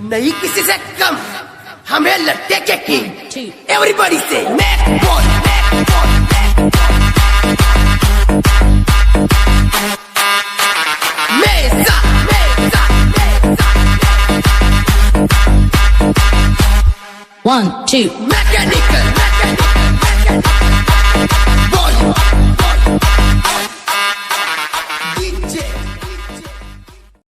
नहीं किसी से कम हमें लट्टे के किंग एवरीबॉडी से नेक्स्ट बॉल मेसा मेसा One, two. Mechanical mechanical mechanical ball